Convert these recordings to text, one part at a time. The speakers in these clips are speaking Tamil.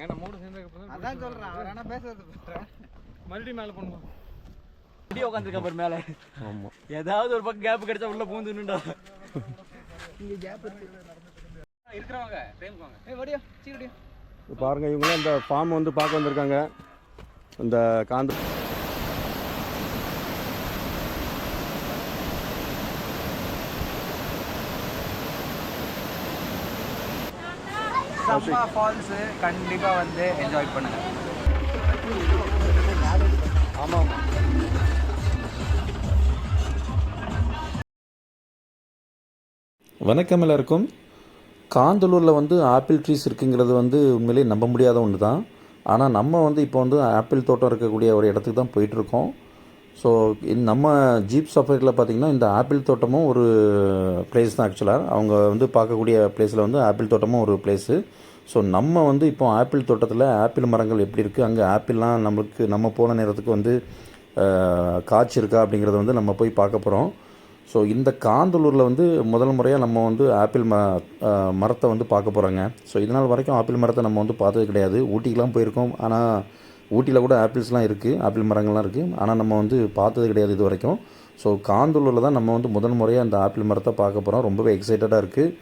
ஏன்னா மூணு சேர்ந்ததுக்கு அதான் சொல்கிறேன். அவர் என்ன பேசுறது மறுபடியும் மேலே பண்ணுவோம். இப்படியே உட்காந்துருக்கேன் பாரு மேலே. ஆமாம், ஏதாவது ஒரு பக்கம் கேப் கிடைச்சா உள்ள பூந்துன்னுடா. இங்கே கேப் இருக்கிறவங்க டைம் வடியா சீடியா பாருங்க. இவங்களும் இந்த ஃபார்ம் வந்து பார்க்க வந்திருக்காங்க. இந்த காந்த சம்மா ஃபால்ஸு கண்டிப்பாக வந்து என்ஜாய் பண்ணுங்க. ஆமாம் ஆமாம். வணக்கம் எல்லாருக்கும். காந்தலூரில் வந்து ஆப்பிள் ட்ரீஸ் இருக்குங்கிறது வந்து உண்மையிலேயே நம்ப முடியாத ஒன்று தான். ஆனால் நம்ம வந்து இப்போ வந்து ஆப்பிள் தோட்டம் இருக்கக்கூடிய ஒரு இடத்துக்கு தான் போயிட்டுருக்கோம். ஸோ நம்ம ஜீப் சஃபாரியில் பார்த்திங்கன்னா இந்த ஆப்பிள் தோட்டமும் ஒரு பிளேஸ் தான். ஆக்சுவலாக அவங்க வந்து பார்க்கக்கூடிய பிளேஸில் வந்து ஆப்பிள் தோட்டமும் ஒரு பிளேஸு. ஸோ நம்ம வந்து இப்போ ஆப்பிள் தோட்டத்தில் ஆப்பிள் மரங்கள் எப்படி இருக்குது, அங்கே ஆப்பிள்லாம் நம்ம போன நேரத்துக்கு வந்து காய்ச்சி இருக்கா அப்படிங்கிறத வந்து நம்ம போய் பார்க்க போகிறோம். ஸோ இந்த காந்தலூரில் வந்து முதல் முறையாக நம்ம வந்து ஆப்பிள் மரத்தை வந்து பார்க்க போகிறோங்க. ஸோ இதனால் வரைக்கும் ஆப்பிள் மரத்தை நம்ம வந்து பார்த்தது கிடையாது. ஊட்டிக்கெலாம் போயிருக்கோம், ஆனால் ஊட்டியில் கூட ஆப்பிள்ஸ்லாம் இருக்குது, ஆப்பிள் மரங்கள்லாம் இருக்குது. ஆனால் நம்ம வந்து பார்த்தது கிடையாது இது வரைக்கும். ஸோ காந்தலூரில் தான் நம்ம வந்து முதல் முறையாக அந்த ஆப்பிள் மரத்தை பார்க்க போகிறோம். ரொம்பவே எக்ஸைட்டடாக இருக்குது.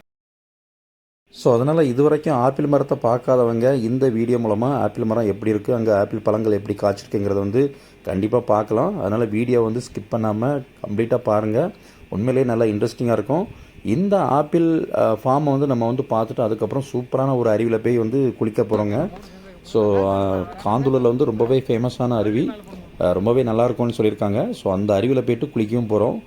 ஸோ அதனால் இது வரைக்கும் ஆப்பிள் மரத்தை பார்க்காதவங்க இந்த வீடியோ மூலமாக ஆப்பிள் மரம் எப்படி இருக்குது, அங்கே ஆப்பிள் பழங்கள் எப்படி காய்ச்சிருக்குங்கிறத வந்து கண்டிப்பாக பார்க்கலாம். அதனால் வீடியோ வந்து ஸ்கிப் பண்ணாமல் கம்ப்ளீட்டாக பாருங்கள். உண்மையிலேயே நல்லா இன்ட்ரெஸ்டிங்காக இருக்கும். இந்த ஆப்பிள் ஃபார்மை வந்து நம்ம வந்து பார்த்துட்டு அதுக்கப்புறம் சூப்பரான ஒரு அருவியில் போய் வந்து குளிக்க போகிறோங்க. ஸோ காந்தலூரில் வந்து ரொம்பவே ஃபேமஸான அருவி, ரொம்பவே நல்லாயிருக்கும்னு சொல்லியிருக்காங்க. ஸோ அந்த அருவியில் போய்ட்டு குளிக்கவும் போகிறோம்.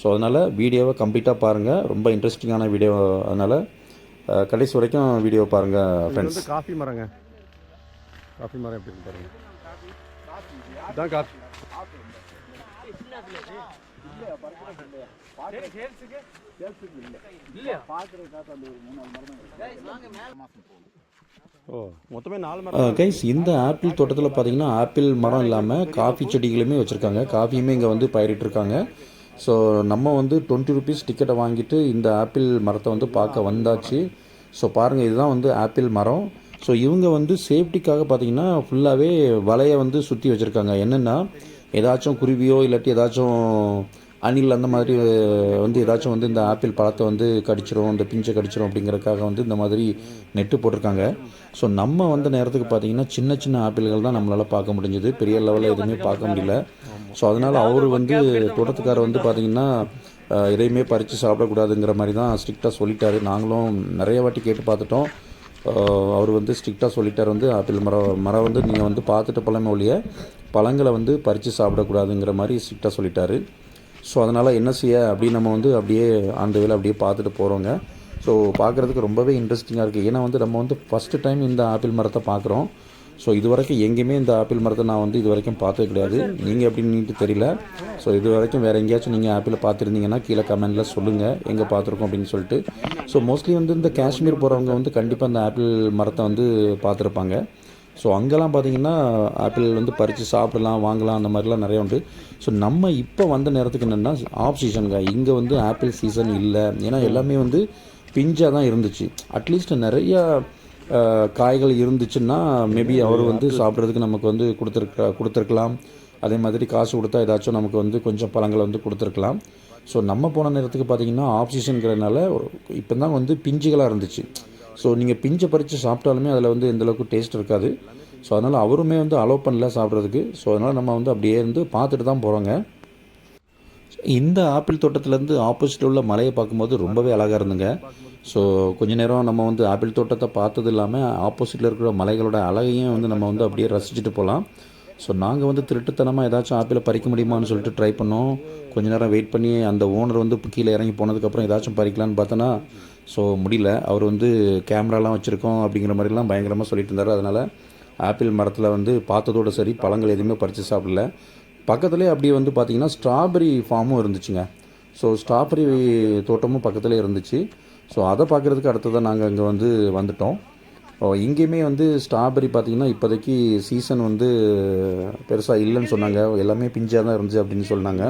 ஸோ அதனால் வீடியோவை கம்ப்ளீட்டாக பாருங்கள். ரொம்ப இன்ட்ரெஸ்டிங்கான வீடியோ, அதனால் கடைசி வரைக்கும் வீடியோ பாருங்கள் ஃப்ரெண்ட்ஸ். காஃபி மரங்க, காஃபி மரம் எப்படி இருக்கு பாருங்கள். இதுதான் காஃபி. ஓ, மொத்தமே 4 மரம் கைஸ். இந்த ஆப்பிள் தோட்டத்தில் பார்த்தீங்கன்னா ஆப்பிள் மரம் இல்லாமல் காஃபி செடிகளுமே வச்சுருக்காங்க. காஃபியுமே இங்கே வந்து பயிரிட்டிருக்காங்க. ஸோ நம்ம வந்து 20 ருபீஸ் டிக்கெட்டை வாங்கிட்டு இந்த ஆப்பிள் மரத்தை வந்து பார்க்க வந்தாச்சு. ஸோ பாருங்கள், இதுதான் வந்து ஆப்பிள் மரம். ஸோ இவங்க வந்து சேஃப்டிக்காக பார்த்தீங்கன்னா ஃபுல்லாகவே வலையை வந்து சுற்றி வச்சுருக்காங்க. என்னென்னா ஏதாச்சும் குருவியோ இல்லாட்டி ஏதாச்சும் அணில் அந்த மாதிரி வந்து ஏதாச்சும் வந்து இந்த ஆப்பிள் பழத்தை வந்து கடிச்சிரும், இந்த பிஞ்சை கடிச்சிரும் அப்படிங்கிறதுக்காக வந்து இந்த மாதிரி நெட்டு போட்டிருக்காங்க. ஸோ நம்ம வந்த நேரத்துக்கு பார்த்தீங்கன்னா சின்ன சின்ன ஆப்பிள்கள் தான் நம்மளால் பார்க்க முடிஞ்சுது. பெரிய லெவலில் எதுவுமே பார்க்க முடியல. ஸோ அதனால் அவர் வந்து தோட்டத்துக்காரர் வந்து பார்த்திங்கன்னா எதையுமே பறித்து சாப்பிடக்கூடாதுங்கிற மாதிரி தான் ஸ்ட்ரிக்டாக சொல்லிட்டாரு. நாங்களும் நிறைய வாட்டி கேட்டு பார்த்துட்டோம். அவர் வந்து ஸ்ட்ரிக்டாக சொல்லிட்டார், வந்து ஆப்பிள் மரம் வந்து நீங்கள் வந்து பார்த்துட்டு பழமே ஒழிய பழங்களை வந்து பறித்து சாப்பிடக்கூடாதுங்கிற மாதிரி ஸ்ட்ரிக்டாக சொல்லிட்டாரு. ஸோ அதனால் என்ன செய்ய அப்படின்னு நம்ம வந்து அப்படியே அந்த வேலை அப்படியே பார்த்துட்டு போகிறோங்க. ஸோ பார்க்குறதுக்கு ரொம்பவே இன்ட்ரெஸ்டிங்காக இருக்குது. ஏன்னா வந்து நம்ம வந்து ஃபஸ்ட்டு டைம் இந்த ஆப்பிள் மரத்தை பார்க்குறோம். ஸோ இது வரைக்கும் எங்கேயுமே இந்த ஆப்பிள் மரத்தை நான் வந்து இது வரைக்கும் பார்த்தது கிடையாது. நீங்கள் எப்படின்னுட்டு தெரியல. ஸோ இது வரைக்கும் வேறு எங்கேயாச்சும் நீங்கள் ஆப்பிள் பார்த்துருந்தீங்கன்னா கீழே கமெண்டில் சொல்லுங்கள் எங்கே பார்த்துருக்கோம் அப்படின்னு சொல்லிட்டு. ஸோ மோஸ்ட்லி வந்து இந்த காஷ்மீர் போகிறவங்க வந்து கண்டிப்பாக இந்த ஆப்பிள் மரத்தை வந்து பார்த்துருப்பாங்க. ஸோ அங்கெல்லாம் பார்த்திங்கன்னா ஆப்பிள் வந்து பறித்து சாப்பிடலாம், வாங்கலாம், அந்த மாதிரிலாம் நிறையா உண்டு. ஸோ நம்ம இப்போ வந்த நேரத்துக்கு என்னென்னா ஆஃப் சீசனுங்க. இங்கே வந்து ஆப்பிள் சீசன் இல்லை. ஏன்னா எல்லாமே வந்து பிஞ்சாக தான் இருந்துச்சு. அட்லீஸ்ட் நிறையா காய்கள் இருந்துச்சுன்னா மேபி அவர் வந்து சாப்பிட்றதுக்கு நமக்கு வந்து கொடுத்துருக்கலாம். அதே மாதிரி காசு கொடுத்தா ஏதாச்சும் நமக்கு வந்து கொஞ்சம் பழங்களை வந்து கொடுத்துருக்கலாம். ஸோ நம்ம போன நேரத்துக்கு பார்த்திங்கன்னா ஆஃப் சீசனுங்கிறதுனால இப்போ தான் வந்து பிஞ்சுகளாக இருந்துச்சு. ஸோ நீங்கள் பிஞ்சை பறித்து சாப்பிட்டாலுமே அதில் வந்து எந்தளவுக்கு டேஸ்ட் இருக்காது. ஸோ அதனால் அவருமே வந்து அலோவ் பண்ணல சாப்பிட்றதுக்கு. ஸோ அதனால் நம்ம வந்து அப்படியே இருந்து பார்த்துட்டு தான் போகிறோங்க. இந்த ஆப்பிள் தோட்டத்துலேருந்து ஆப்போசிட்டில் உள்ள மலையை பார்க்கும்போது ரொம்பவே அழகாக இருந்துங்க. ஸோ கொஞ்ச நேரம் நம்ம வந்து ஆப்பிள் தோட்டத்தை பார்த்தது இல்லாமல் ஆப்போசிட்டில் இருக்கிற மலைகளோட அழகையும் வந்து நம்ம வந்து அப்படியே ரசிச்சுட்டு போகலாம். ஸோ நாங்கள் வந்து திருட்டுத்தனமாக ஏதாச்சும் ஆப்பிளை பறிக்க முடியுமான்னு சொல்லிட்டு ட்ரை பண்ணோம். கொஞ்ச நேரம் வெயிட் பண்ணி அந்த ஓனர் வந்து கீழே இறங்கி போனதுக்கப்புறம் ஏதாச்சும் பறிக்கலான்னு பார்த்தோன்னா ஸோ முடியல. அவர் வந்து கேமராலாம் வச்சுருக்கோம் அப்படிங்கிற மாதிரிலாம் பயங்கரமாக சொல்லிட்டு இருந்தார். அதனால் ஆப்பிள் மரத்தில் வந்து பார்த்ததோடு சரி பழங்கள் எதுவுமே பறித்து சாப்பிடல. பக்கத்துலேயே அப்படியே வந்து பார்த்திங்கன்னா ஸ்ட்ராபெரி ஃபார்மும் இருந்துச்சுங்க. ஸோ ஸ்ட்ராபெரி தோட்டமும் பக்கத்துலேயே இருந்துச்சு. ஸோ அதை பார்க்குறதுக்கு அடுத்ததான் நாங்கள் இங்கே வந்து வந்துட்டோம். இங்கேயுமே வந்து ஸ்ட்ராபெரி பார்த்திங்கன்னா இப்போதைக்கு சீசன் வந்து பெருசாக இல்லைன்னு சொன்னாங்க. எல்லாமே பிஞ்சாக தான் இருந்துச்சு அப்படின்னு சொன்னாங்க.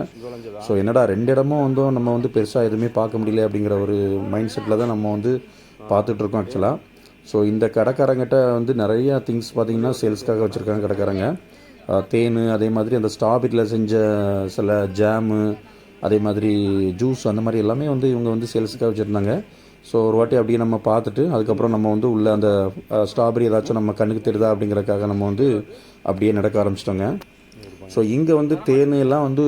ஸோ என்னடா 2 இடமும் வந்து நம்ம வந்து பெருசாக எதுவுமே பார்க்க முடியல அப்படிங்கிற ஒரு மைண்ட் செட்டில் தான் நம்ம வந்து பார்த்துட்ருக்கோம். ஆக்சுவலாக ஸோ இந்த கடைக்காரங்கிட்ட வந்து நிறையா திங்ஸ் பார்த்திங்கன்னா சேல்ஸ்க்காக வச்சுருக்காங்க கடைக்காரங்க. தேன், அதே மாதிரி அந்த ஸ்ட்ராபெரியில் செஞ்ச சில ஜாமு, அதே மாதிரி ஜூஸ், அந்த மாதிரி எல்லாமே வந்து இவங்க வந்து சேல்ஸுக்காக வச்சுருந்தாங்க. ஸோ ஒரு வாட்டி அப்படியே நம்ம பார்த்துட்டு அதுக்கப்புறம் நம்ம வந்து உள்ள அந்த ஸ்ட்ராபெரி ஏதாச்சும் நம்ம கண்ணுக்கு தெரியுதா அப்படிங்கிறதுக்காக நம்ம வந்து அப்படியே நடக்க ஆரம்பிச்சிட்டோங்க. ஸோ இங்கே வந்து தேன் எல்லாம் வந்து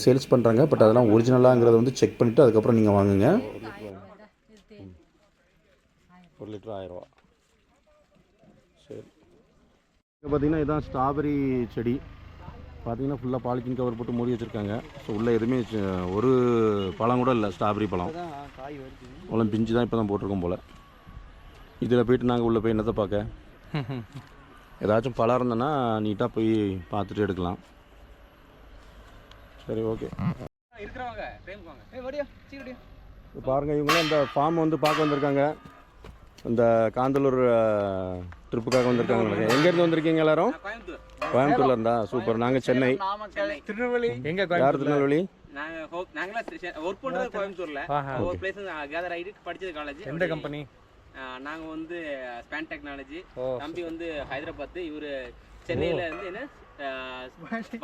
சேல்ஸ் பண்ணுறாங்க. பட் அதெல்லாம் ஒரிஜினலாங்கிறத வந்து செக் பண்ணிவிட்டு அதுக்கப்புறம் நீங்கள் வாங்குங்க. 1 லிட்டர் 1000 ரூபா. சரி, இங்கே பார்த்தீங்கன்னா இதுதான் ஸ்ட்ராபெரி செடி. பார்த்தீங்கன்னா ஃபுல்லாக பாலித்தீன் கவர் போட்டு மூடி வச்சுருக்காங்க. ஸோ உள்ளே எதுவுமே ஒரு பழம் கூட இல்லை. ஸ்ட்ராபெரி பழம் பழம் பிஞ்சு தான் இப்போ தான் போட்டிருக்கோம் போல். இதில் போய்ட்டு நாங்கள் உள்ளே போய் என்னத்தை பார்க்க, ஏதாச்சும் பழம் இருந்தோன்னா நீட்டாக போய் பார்த்துட்டு எடுக்கலாம். சரி, ஓகே. பாருங்கள், இவங்களாம் இந்த ஃபார்ம் வந்து பார்க்க வந்திருக்காங்க. இந்த காந்தலூர் ட்ரிப்புக்காக வந்திருக்காங்க. எங்கேருந்து வந்திருக்கீங்க எல்லாரும்? கோயம்புத்தூர்ல இருந்தா? சூப்பர். நாங்கள் சென்னை. திருநெல்வேலி. எங்க? யார் திருநெல்வேலி? எந்த கம்பெனி? நாங்க வந்து ஸ்பான் டெக்னாலஜி. தம்பி வந்து ஹைதராபாத், இவரு சென்னையில இருந்து என்ன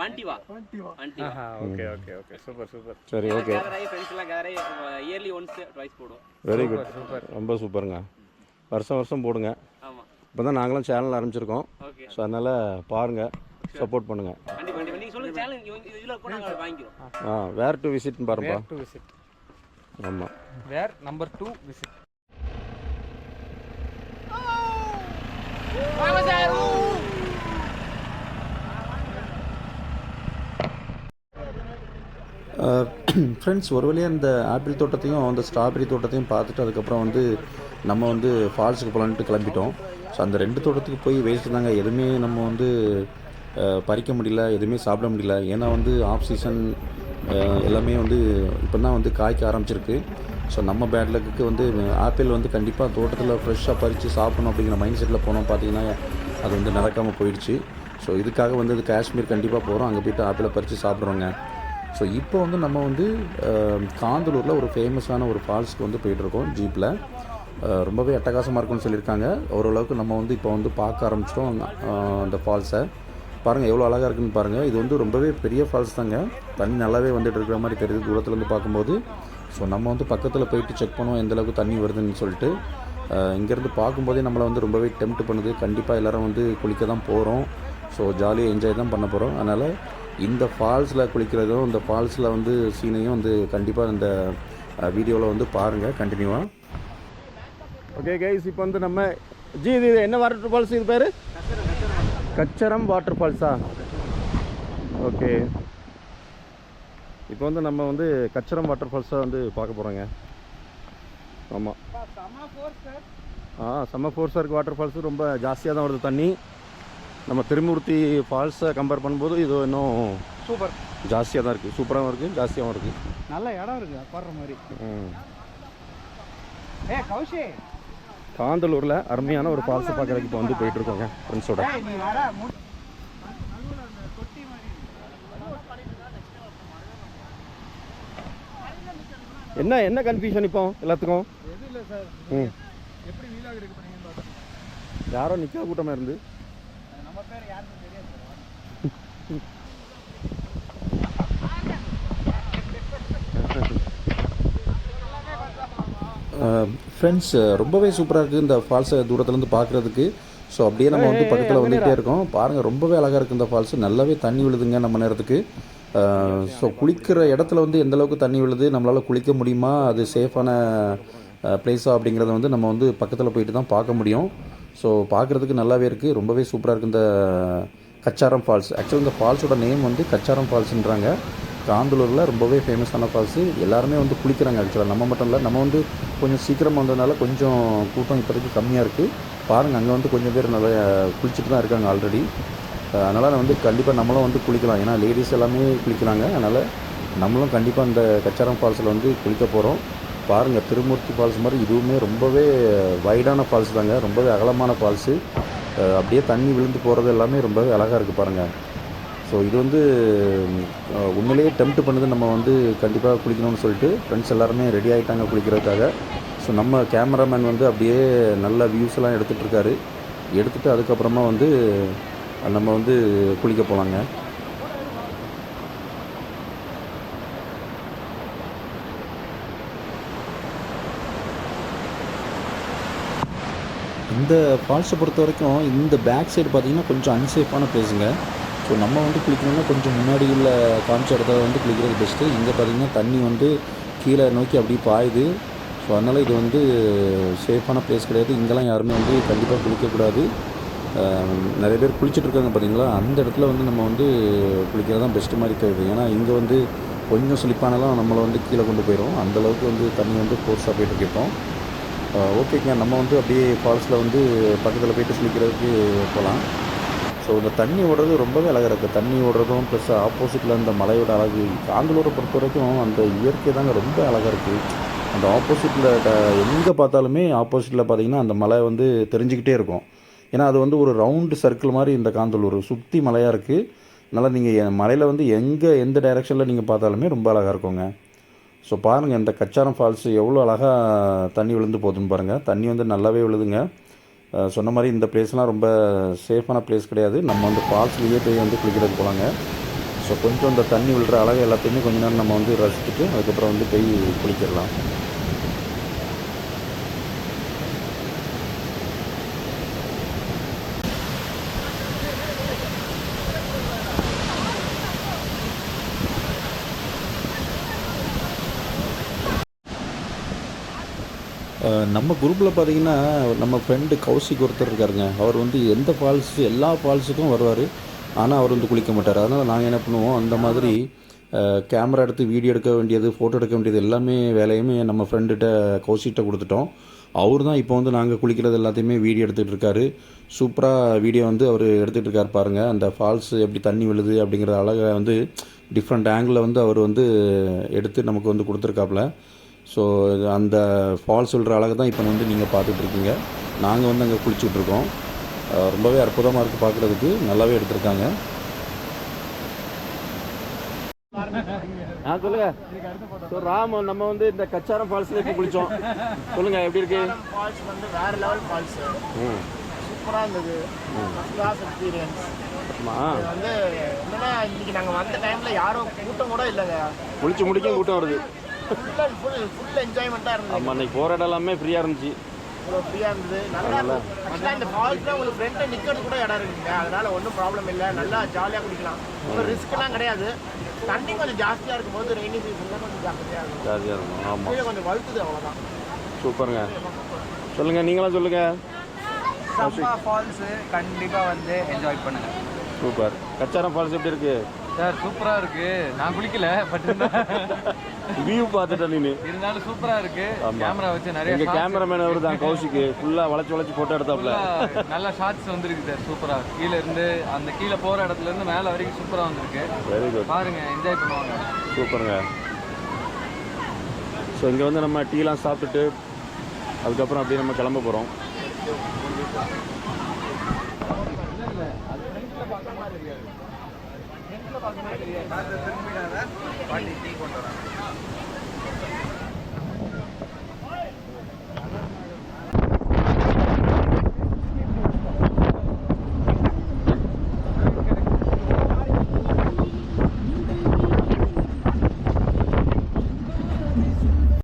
வாண்டிவா. Okay okay okay, super super. சரி, ஓகே. ஃப்ரெண்ட்ஸ் எல்லாம் கேதர் ஆகி இயர்லி ஒன்ஸ் ட்வைஸ் போடுவோம். வெரி குட், சூப்பர், ரொம்ப சூப்பருங்க. வருஷம் வருஷம் போடுங்க. ஆமா, இப்போ தான் நாங்களும் சேனல் ஆரம்பிச்சிருக்கோம். ஸோ அதனால் பாருங்கள், சப்போர்ட் பண்ணுங்கள். வேர் டு விசிட்னு பாருப்பா. ஆமாம், வேர் நம்பர் 2 விசிட். ஃப்ரெண்ட்ஸ், ஒரு வழியாக இந்த ஆப்பிள் தோட்டத்தையும் அந்த ஸ்ட்ராபெரி தோட்டத்தையும் பார்த்துட்டு அதுக்கப்புறம் வந்து நம்ம வந்து ஃபால்ஸுக்கு போகலான்ட்டு கிளம்பிட்டோம். ஸோ அந்த 2 தோட்டத்துக்கு போய் வேஸ்ட்டு தாங்க. எதுவுமே நம்ம வந்து பறிக்க முடியல, எதுவுமே சாப்பிட முடியல. ஏன்னா வந்து ஆஃப் சீசன் எல்லாமே வந்து இப்போ தான் வந்து காய்க்க ஆரம்பிச்சிருக்கு. ஸோ நம்ம பேட் லக்குக்கு வந்து ஆப்பிள் வந்து கண்டிப்பாக தோட்டத்தில் ஃப்ரெஷ்ஷாக பறித்து சாப்பிடணும் அப்படிங்கிற மைண்ட் செட்டில் போனோம். பார்த்திங்கன்னா அது வந்து நடக்காமல் போயிடுச்சு. ஸோ இதுக்காக வந்து அது காஷ்மீர் கண்டிப்பாக போகிறோம். அங்கே போய்ட்டு ஆப்பிளை பறித்து சாப்பிட்றோங்க. ஸோ இப்போ வந்து நம்ம வந்து காந்தலூரில் ஒரு ஃபேமஸான ஒரு ஃபால்ஸ்க்கு வந்து போயிட்டுருக்கோம் ஜீப்பில். ரொம்பவே அட்டகாசமாக இருக்குன்னு சொல்லியிருக்காங்க. ஓரளவுக்கு நம்ம வந்து இப்போ வந்து பார்க்க ஆரம்பிச்சிட்டோம் அந்த ஃபால்ஸை. பாருங்கள் எவ்வளோ அழகாக இருக்குதுன்னு பாருங்கள். இது வந்து ரொம்பவே பெரிய ஃபால்ஸ் தாங்க. தண்ணி நல்லாவே வந்துட்டு இருக்கிற மாதிரி தெரியுது தூரத்துலேருந்து பார்க்கும்போது. ஸோ நம்ம வந்து பக்கத்தில் போயிட்டு செக் பண்ணுவோம் எந்தளவுக்கு தண்ணி வருதுன்னு சொல்லிட்டு. இங்கேருந்து பார்க்கும்போதே நம்மளை வந்து ரொம்பவே டெம்ப்ட் பண்ணுது. கண்டிப்பாக எல்லோரும் வந்து குளிக்க தான் போகிறோம். ஸோ ஜாலியாக என்ஜாய் தான் பண்ண போகிறோம். அதனால் இந்த ஃபால்ஸில் குளிக்கிறதும் இந்த ஃபால்ஸில் வந்து சீனையும் வந்து கண்டிப்பாக இந்த வீடியோவில் வந்து பாருங்கள் கண்டினியூவாக. ஓகே கைஸ், இப்போ வந்து நம்ம இது என்ன வாட்டர் ஃபால்ஸ்? இது பேர் கச்சரம் வாட்டர் ஃபால்ஸா? ஓகே, இப்போ வந்து நம்ம வந்து கச்சரம் வாட்டர் ஃபால்ஸை வந்து பார்க்க போகிறோங்க. ஆமாம், செம்ம ஃபோர்ஸாக இருக்குது. வாட்டர் ஃபால்ஸு ரொம்ப ஜாஸ்தியாக தான் வருது தண்ணி. நம்ம திருமூர்த்தி ஃபால்ஸை கம்பேர் பண்ணும்போது இது இன்னும் சூப்பர் ஜாஸ்தியாக தான் இருக்குது. சூப்பராகவும் இருக்குது, ஜாஸ்தியாகவும் இருக்குது. நல்ல இடம் இருக்குது பாடுற மாதிரி. கௌஷி, காந்தலூரில் அருமையான ஒரு ஃபால்ஸை பார்க்குறதுக்கு இப்போ வந்து போயிட்டுருக்கோங்க ஃப்ரெண்ட்ஸோட. என்ன கன்ஃபியூஷன் இப்போ எல்லாத்துக்கும்? யாரோ நிற்க கூட்டமாக இருந்து ஃப்ரெண்ட்ஸ், ரொம்பவே சூப்பராக இருக்குது இந்த ஃபால்ஸை தூரத்துலேருந்து பார்க்குறதுக்கு. ஸோ அப்படியே நம்ம வந்து பக்கத்தில் வந்துகிட்டே இருக்கோம். பாருங்கள், ரொம்பவே அழகாக இருக்குது இந்த ஃபால்ஸு. நல்லாவே தண்ணி விழுதுங்க நம்ம நேரத்துக்கு. ஸோ குளிக்கிற இடத்துல வந்து எந்தளவுக்கு தண்ணி விழுது, நம்மளால் குளிக்க முடியுமா, அது சேஃபான பிளேஸா அப்படிங்கிறத வந்து நம்ம வந்து பக்கத்தில் போயிட்டு தான் பார்க்க முடியும். ஸோ பார்க்குறதுக்கு நல்லாவே இருக்குது, ரொம்பவே சூப்பராக இருக்குது இந்த கச்சாரம் ஃபால்ஸ். ஆக்சுவலி இந்த ஃபால்ஸோட நேம் வந்து கச்சாரம் ஃபால்ஸுன்றாங்க. காந்தலூரில் ரொம்பவே ஃபேமஸான ஃபால்ஸு. எல்லாருமே வந்து குளிக்கிறாங்க. ஆக்சுவலாக நம்ம மட்டும் இல்லை, நம்ம வந்து கொஞ்சம் சீக்கிரம் வந்ததுனால கொஞ்சம் கூட்டம் இப்போதைக்கு கம்மியாக இருக்குது. பாருங்கள், அங்கே வந்து கொஞ்சம் பேர் நல்லா குளிச்சுட்டு தான் இருக்காங்க ஆல்ரெடி. அதனால் வந்து கண்டிப்பாக நம்மளும் வந்து குளிக்கலாம். ஏன்னா லேடிஸ் எல்லாமே குளிக்கிறாங்க. அதனால் நம்மளும் கண்டிப்பாக இந்த கச்சாரம் ஃபால்ஸில் வந்து குளிக்க போகிறோம். பாருங்கள், திருமூர்த்தி ஃபால்ஸ் மாதிரி இதுவுமே ரொம்பவே வைடான ஃபால்ஸ் தாங்க. ரொம்பவே அகலமான ஃபால்ஸு. அப்படியே தண்ணி விழுந்து போகிறது எல்லாமே ரொம்பவே அழகாக இருக்குது பாருங்கள். ஸோ இது வந்து உண்மையிலேயே டெம்ப்ட் பண்ணுது நம்ம வந்து கண்டிப்பாக குளிக்கணும்னு சொல்லிட்டு. ஃப்ரெண்ட்ஸ் எல்லாருமே ரெடி ஆகிட்டாங்க குளிக்கிறதுக்காக. ஸோ நம்ம கேமராமேன் வந்து அப்படியே நல்ல வியூஸ் எல்லாம் எடுத்துகிட்ருக்காரு. எடுத்துகிட்டு அதுக்கப்புறமா வந்து நம்ம வந்து குளிக்க போகலாங்க. இந்த ஃபால்ஸை பொறுத்த வரைக்கும் இந்த பேக் சைடு பார்த்திங்கன்னா கொஞ்சம் அன்சேஃபான பிளேஸுங்க. ஸோ நம்ம வந்து குளிக்கணும்னா கொஞ்சம் முன்னாடி உள்ள காமிச்ச இடத்துல வந்து குளிக்கிறது பெஸ்ட்டு. இங்கே பார்த்திங்கன்னா தண்ணி வந்து கீழே நோக்கி அப்படியே பாயுது. ஸோ அதனால் இது வந்து சேஃபான பிளேஸ் கிடையாது. இங்கெல்லாம் யாருமே வந்து கண்டிப்பாக குளிக்கக்கூடாது. நிறைய பேர் குளிச்சுட்ருக்காங்க பார்த்தீங்களா, அந்த இடத்துல வந்து நம்ம வந்து குளிக்கிறது தான் பெஸ்ட்டு மாதிரி தெரியுது. ஏன்னா இங்கே வந்து கொஞ்சம் ஸ்லிப்பானாலும் நம்மளை வந்து கீழே கொண்டு போயிடும். அந்தளவுக்கு வந்து தண்ணி வந்து ஃபோர்ஸாக போய்ட்டு இருக்கோம். ஓகேங்க, நம்ம வந்து அப்படியே ஃபால்ஸில் வந்து பக்கத்தில் போய்ட்டு குளிக்கிறதுக்கு போகலாம். ஸோ இந்த தண்ணி ஓடுறது ரொம்பவே அழகாக இருக்குது. தண்ணி ஓடுறதும் ப்ளஸ் ஆப்போசிட்டில் அந்த மலையோட அழகு, காந்தலூரை பொறுத்த வரைக்கும் அந்த இயற்கை தாங்க ரொம்ப அழகாக இருக்குது. அந்த ஆப்போசிட்டில் எங்கே பார்த்தாலுமே ஆப்போசிட்டில் பார்த்திங்கன்னா அந்த மலை வந்து தெரிஞ்சுக்கிட்டே இருக்கும். ஏன்னா அது வந்து ஒரு ரவுண்டு சர்க்கிள் மாதிரி இந்த காந்தலூர் சுற்றி மலையாக இருக்குது. அதனால் நீங்கள் மலையில் வந்து எந்த டைரெக்ஷனில் நீங்கள் பார்த்தாலுமே ரொம்ப அழகாக இருக்குங்க. ஸோ பாருங்கள், இந்த கச்சாரம் ஃபால்ஸு எவ்வளோ அழகாக தண்ணி விழுந்து போகுதுன்னு பாருங்கள். தண்ணி வந்து நல்லாவே விழுதுங்க. சொன்ன மாதிரி இந்த பிளேஸ்லாம் ரொம்ப சேஃபான பிளேஸ் கிடையாது. நம்ம வந்து ஃபால்ஸ்லேயே போய் வந்து குளிக்கிறதுக்கு போகலாங்க. ஸோ கொஞ்சம் இந்த தண்ணி விழுற அழகு எல்லாத்தையுமே கொஞ்ச நேரம் நம்ம வந்து ரசிச்சுட்டு அதுக்கப்புறம் வந்து போய் குளிச்சிடலாம். நம்ம குரூப்பில் பார்த்திங்கன்னா நம்ம ஃப்ரெண்டு கௌசிக் ஒருத்தர் இருக்காருங்க. அவர் வந்து எந்த ஃபால்ஸு எல்லா ஃபால்ஸுக்கும் வருவார். ஆனால் அவர் வந்து குளிக்க மாட்டார். அதனால் நாங்கள் என்ன பண்ணுவோம், அந்த மாதிரி கேமரா எடுத்து வீடியோ எடுக்க வேண்டியது, ஃபோட்டோ எடுக்க வேண்டியது எல்லாமே வேலையுமே நம்ம ஃப்ரெண்டுகிட்ட கௌசிக்கிட்ட கொடுத்துட்டோம். அவர் தான் இப்போ வந்து நாங்கள் குளிக்கிறது எல்லாத்தையுமே வீடியோ எடுத்துகிட்டு இருக்காரு. சூப்பராக வீடியோ வந்து அவர் எடுத்துகிட்டு இருக்கார் பாருங்கள். அந்த ஃபால்ஸு எப்படி தண்ணி விழுது அப்படிங்கிற அழகை வந்து டிஃப்ரெண்ட் ஆங்கிளில் வந்து அவர் வந்து எடுத்து நமக்கு வந்து கொடுத்துருக்காப்புல. ஸோ அந்த ஃபால்ஸ் சொல்கிற அழகு தான் இப்போ வந்து நீங்கள் பார்த்துட்ருக்கீங்க. நாங்கள் வந்து அங்கே குளிச்சுட்ருக்கோம். ரொம்பவே அற்புதமாக இருக்குது பார்க்குறதுக்கு. நல்லாவே எடுத்திருக்காங்க. சொல்லுங்கள். ஸோ நம்ம வந்து இந்த கச்சாரம் ஃபால்ஸில் இப்போ குளித்தோம். சொல்லுங்கள், எப்படி இருக்கு? ஃபால்ஸ் வந்து வேறு லெவல் ஃபால்ஸு. சூப்பராக இருந்தது. Class experience. வந்து என்னன்னா இன்றைக்கி நாங்கள் வந்த டைமில் யாரும் கூட்டம் கூட இல்லைங்க. குளிச்சு முடிக்க கூட்டம் வருது. ஃபுல் என்ஜாய்மெண்ட்டாக இருந்தது. ஆமாம், அன்றைக்கி போகிற இடம் எல்லாமே ஃப்ரீயாக இருந்துச்சு. ஃப்ரீயாக இருந்தது. நல்லா ஃபஸ்ட்டாக இந்த ஃபால்ஸில் உங்களுக்கு ஃப்ரெண்டை நிற்கிறது கூட இடம் இருக்குங்க. அதனால் ஒன்றும் ப்ராப்ளம் இல்லை. நல்லா ஜாலியாக குடிக்கலாம். இப்போ ரிஸ்க்லாம் கிடையாது. தண்ணி கொஞ்சம் ஜாஸ்தியாக இருக்கும்போது ரெய்னி சீசனில் கொஞ்சம் ஜாஸ்தியாக இருக்கும். ஆமாம், கீழே கொஞ்சம் வழுத்துது, அவ்வளோதான். சூப்பருங்க. சொல்லுங்கள், நீங்களாம் சொல்லுங்கள். சம்பா ஃபால்ஸு கண்டிப்பாக வந்து என்ஜாய் பண்ணுங்கள். சூப்பர். கச்சாரம் ஃபால்ஸ் எப்படி இருக்குது சார்? சூப்பராக இருக்குது. நான் குளிக்கல, பட் வியூ பார்த்துட்டேன். நீ இருந்தாலும் சூப்பராக இருக்குது. கேமரா வச்சு நிறைய எங்கள் கேமராமேன் அவர் தான் கௌஷிக்கு ஃபுல்லாக வளைச்சி ஃபோட்டோ எடுத்தாப்புல. நல்ல ஷார்ட்ஸ் வந்துருக்கு சார். சூப்பராக கீழே இருந்து அந்த கீழே போகிற இடத்துலேருந்து மேலே வரைக்கும் சூப்பராக வந்திருக்கு. Very good. பாருங்கள், என்ஜாய் பண்ணுவாங்க. சூப்பருங்க. ஸோ இங்கே வந்து நம்ம டீலாம் சாப்பிட்டுட்டு அதுக்கப்புறம் அப்படியே நம்ம கிளம்ப போகிறோம். பாட்டி டீ கொண்டு வராங்க.